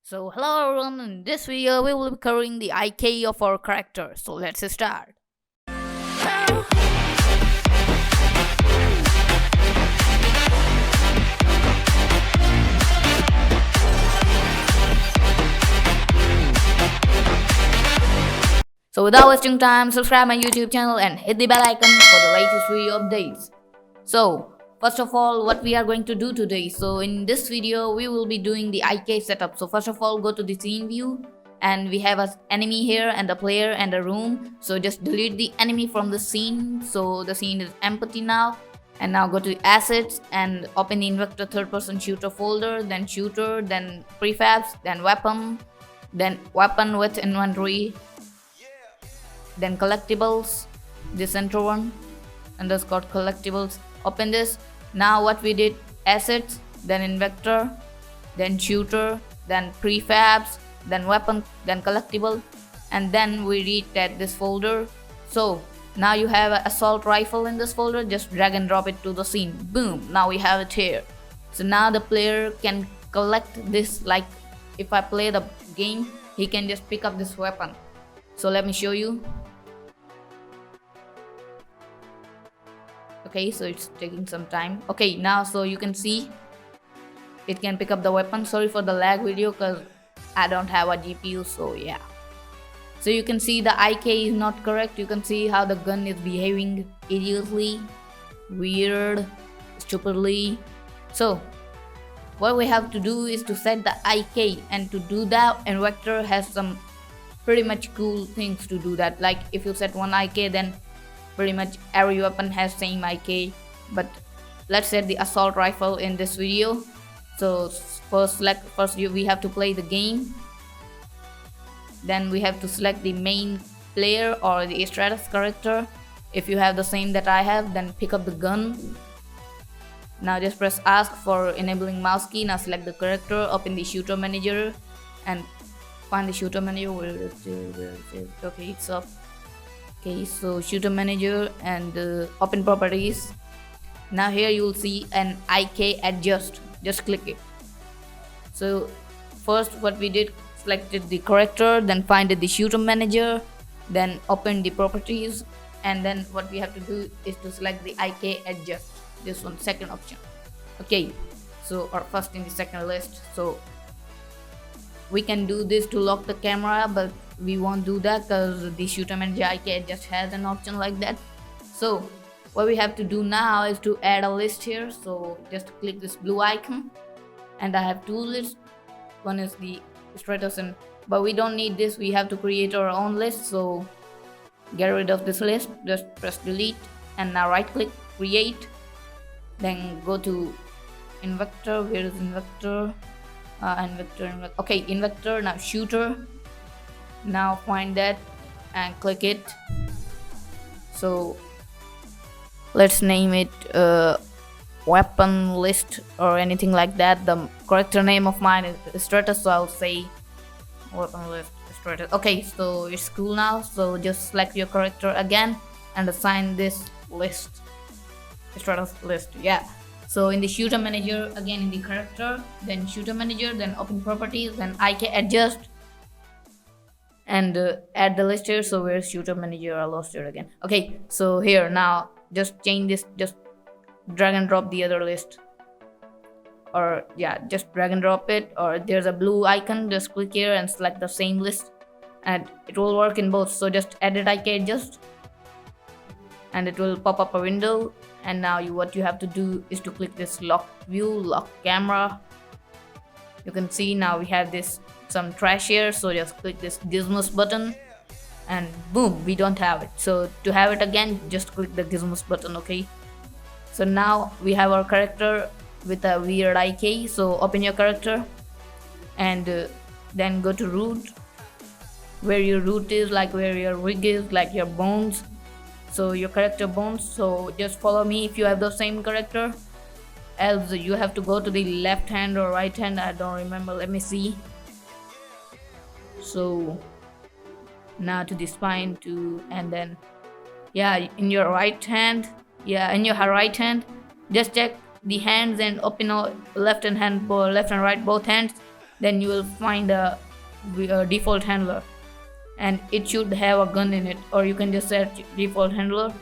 So hello everyone, in this video we will be covering the IK of our character. So let's start. So without wasting time, subscribe my YouTube channel and hit the bell icon for the latest video updates. So first of all, what we are going to do today. So in this video we will be doing the IK setup. So first of all, go to the scene view and we have an enemy here and a player and a room. So just delete the enemy from the scene. So the scene is empty now. And now go to assets and open the Invector third person shooter folder, then shooter, then prefabs, then weapon with inventory, then collectibles, this center one underscore collectibles. Open this. Now what we did, assets, then Invector, then shooter, then prefabs, then weapon, then collectible, and then we read that this folder. So now you have an assault rifle in this folder, just drag and drop it to the scene. Boom, now we have it here. So now the player can collect this, like if I play the game, he can just pick up this weapon. So let me show you. Okay, so it's taking some time. Okay, now so you can see it can pick up the weapon. Sorry for the lag video because I don't have a GPU, so yeah. So you can see the IK is not correct. You can see how the gun is behaving idiotically, weird, stupidly. So what we have to do is to set the IK, and to do that, Invector has some pretty much cool things to do that. Like if you set one IK, then pretty much every weapon has same IK. But let's set the assault rifle in this video. So we have to play the game. Then we have to select the main player or the status character. If you have the same that I have, then pick up the gun. Now just press ask for enabling mouse key. Now select the character, open the shooter manager and find the shooter manager. Where is it? Okay, it's up. Okay, so shooter manager and open properties. Now here you will see an IK adjust. Just click it. So first what we did, selected the character, then find the shooter manager, then open the properties, and then what we have to do is to select the IK adjust, this one, second option. Okay, so or first in the second list. So we can do this to lock the camera, but we won't do that because the shooter manager IK just has an option like that. So what we have to do now is to add a list here. So just click this blue icon, and I have two lists. One is the status, but we don't need this. We have to create our own list. So get rid of this list, just press delete, and now right click, create, then go to Invector. Where is Invector? Invector. Okay, Invector. Now shooter. Now find that and click it. So let's name it weapon list or anything like that. The character name of mine is Stratus, so I'll say weapon list Stratus. Okay, so it's cool now. So just select your character again and assign this list, Stratus list. Yeah. So in the shooter manager, again in the character, then shooter manager, then open properties, then IK adjust, and add the list here. So where's shooter manager? I lost it again. Okay, so here now just change this, just drag and drop the other list, or yeah, just drag and drop it, or there's a blue icon, just click here and select the same list, and it will work in both. So just edit IK adjust and it will pop up a window. And now what you have to do is to click this lock view, lock camera. You can see now we have this some trash here, so just click this gizmos button and boom, we don't have it. So to have it again, just click the gizmos button. Okay, so now we have our character with a weird IK. So open your character and then go to root, where your root is, like where your rig is, like your bones. So your character bones. So just follow me if you have the same character, else you have to go to the left hand or right hand, I don't remember, let me see. So now to the spine too, and then yeah, in your right hand, just check the hands and open left and right both hands, then you will find a default handler, and it should have a gun in it. Or you can just search default handler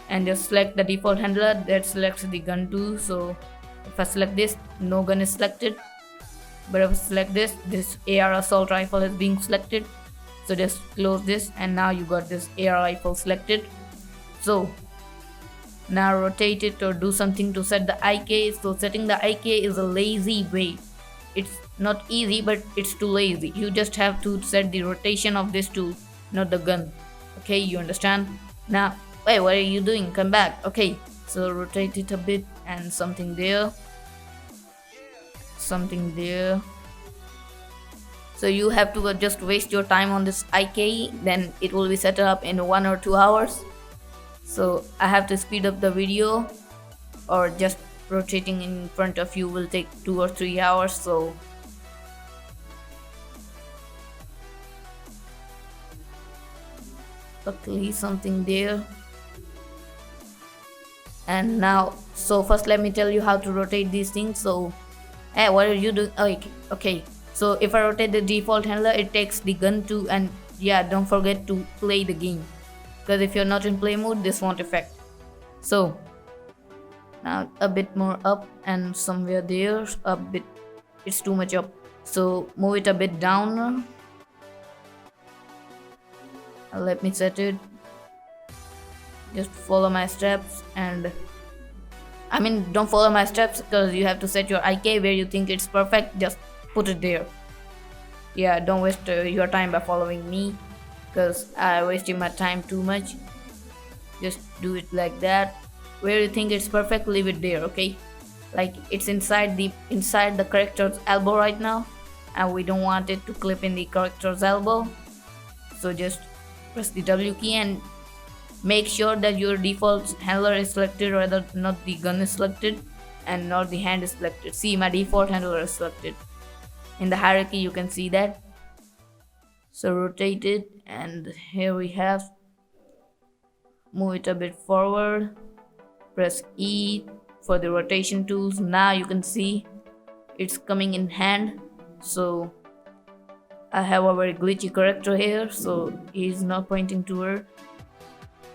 and just select the default handler that selects the gun too. So if I select this, no gun is selected, but if I select this AR assault rifle is being selected. So just close this, and now you got this AR rifle selected. So now rotate it or do something to set the IK. So setting the IK is a lazy way. It's not easy, but it's too lazy. You just have to set the rotation of this tool, not the gun. Okay, you understand? Now, wait, what are you doing? Come back. Okay, so rotate it a bit and something there. Something there. So you have to just waste your time on this IK, then it will be set up in 1 or 2 hours. So I have to speed up the video, or just rotating in front of you will take 2 or 3 hours. So luckily something there. And now, so first let me tell you how to rotate these things. So hey, what are you doing? Oh, okay. So if I rotate the default handler, it takes the gun too, and yeah, don't forget to play the game, because if you're not in play mode, this won't affect. So now a bit more up and somewhere there, a bit, it's too much up. So move it a bit down. Let me set it. Just follow my steps, and I mean, don't follow my steps, because you have to set your IK where you think it's perfect. Just put it there. Yeah, don't waste your time by following me, because I wasted my time too much. Just do it like that. Where you think it's perfect, leave it there. Okay, like it's inside the character's elbow right now, and we don't want it to clip in the character's elbow. So just press the W key and make sure that your default handler is selected, rather not the gun is selected and not the hand is selected. See, my default handler is selected. In the hierarchy you can see that. So rotate it, and here we have, move it a bit forward, press E for the rotation tools. Now you can see it's coming in hand. So I have a very glitchy character here, so he's not pointing toward.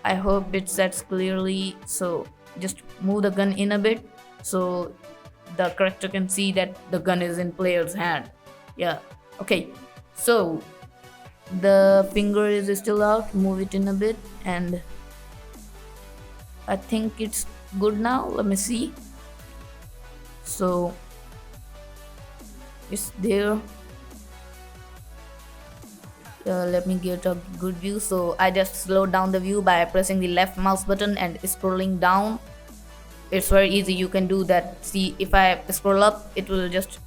I hope it sets clearly. So just move the gun in a bit, so the character can see that the gun is in player's hand. Yeah, okay. So the finger is still out, move it in a bit, and I think it's good now. Let me see. So it's there. Let me get a good view. So I just slowed down the view by pressing the left mouse button and scrolling down. It's very easy, you can do that. See, if I scroll up, it will just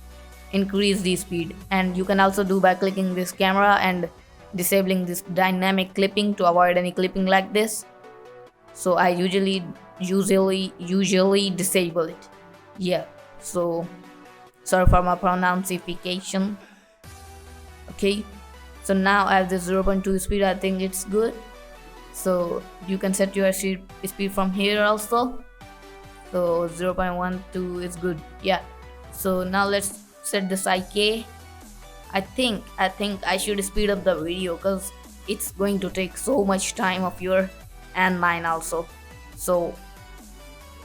increase the speed. And you can also do by clicking this camera and disabling this dynamic clipping to avoid any clipping like this. So I usually disable it. Yeah, so sorry for my pronunciation. Okay, so now I have this 0.2 speed. I think it's good. So you can set your speed from here also. So 0.12 is good. Yeah, so now let's set this IK. I think I should speed up the video, because it's going to take so much time of your and mine also. So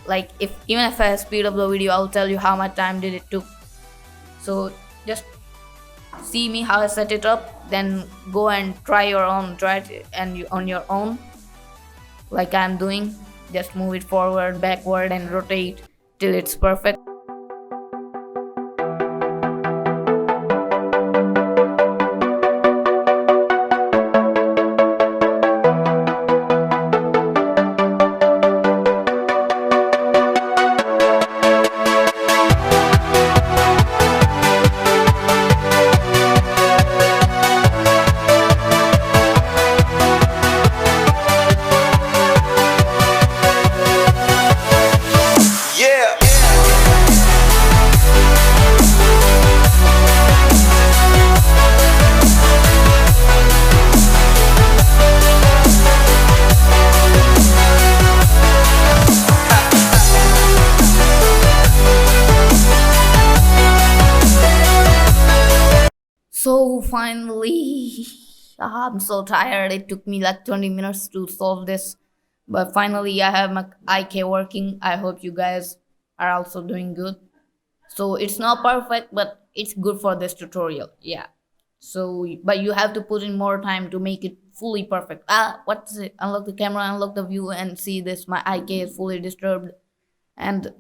like, even if I speed up the video, I'll tell you how much time did it took. So just see me how I set it up, then go and try it and on your own, like I'm doing. Just move it forward, backward, and rotate till it's perfect. Yeah. So finally, I'm so tired. It took me like 20 minutes to solve this. But finally, I have my IK working. I hope you guys are also doing good. So it's not perfect, but it's good for this tutorial. Yeah. So, but you have to put in more time to make it fully perfect. What's it? Unlock the camera, unlock the view, and see this. My IK is fully disturbed. And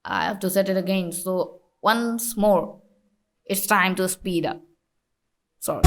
I have to set it again. So, once more, it's time to speed up. Sorry.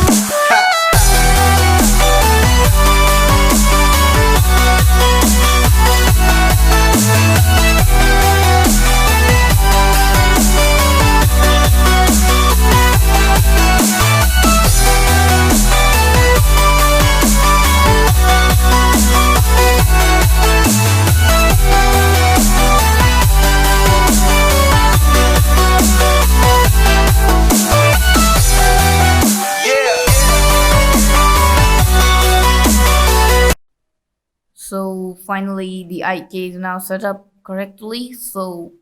So finally the IK is now set up correctly. So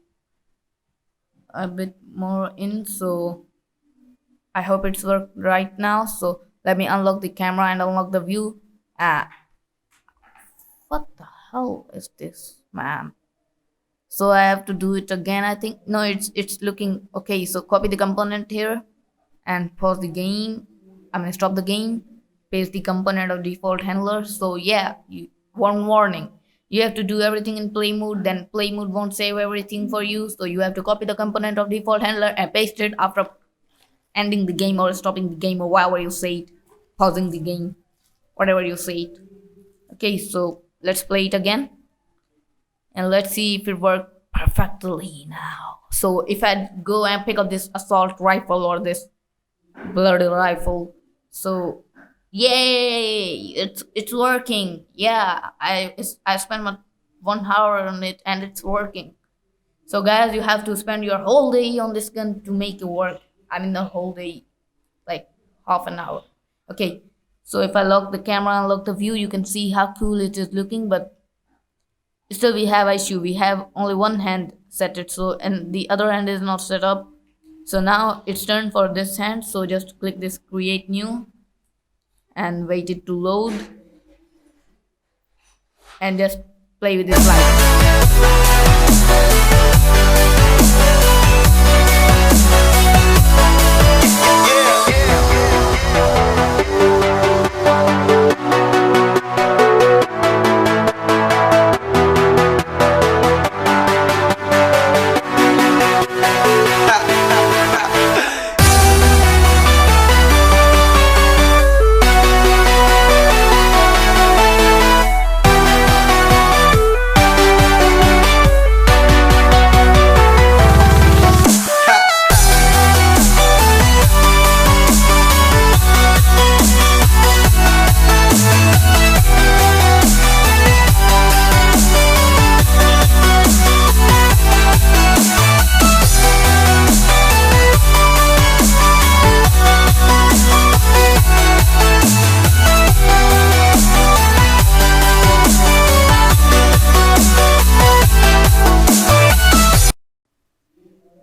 a bit more in. So I hope it's worked right now. So let me unlock the camera and unlock the view. What the hell is this, man? So I have to do it again, I think. No, it's looking okay. So copy the component here and pause the game. I'm gonna stop the game, paste the component of default handler. So yeah, one warning. You have to do everything in play mode, then play mode won't save everything for you. So you have to copy the component of default handler and paste it after ending the game or stopping the game or whatever you say it, pausing the game, whatever you say it. Okay, so let's play it again and let's see if it worked perfectly now. So if I go and pick up this assault rifle or this bloody rifle, so yay, it's working. Yeah, I spent my 1 hour on it and it's working. So guys, you have to spend your whole day on this gun to make it work. I mean the whole day, like half an hour. Okay, so if I lock the camera and lock the view, you can see how cool it is looking, but still we have issue. We have only one hand set it, so and the other hand is not set up. So now it's turn for this hand, so just click this create new and wait it to load and just play with this light.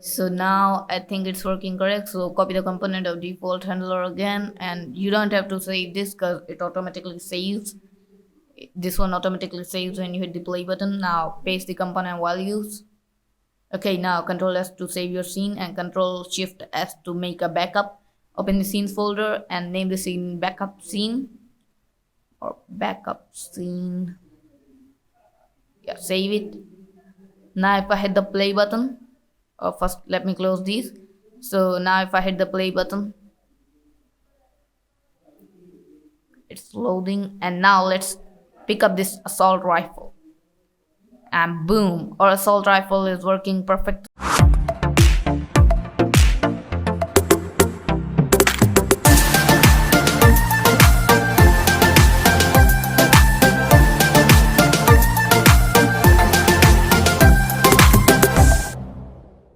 So now I think it's working correct. So copy the component of default handler again, and you don't have to save this because it automatically saves. This one automatically saves when you hit the play button. Now paste the component values. Okay, now Control S to save your scene and Control Shift S to make a backup. Open the scenes folder and name the scene backup scene or backup scene. Yeah, save it. Now if I hit the play button, first let me close these. So now if I hit the play button, it's loading, and now let's pick up this assault rifle and boom, our assault rifle is working perfect.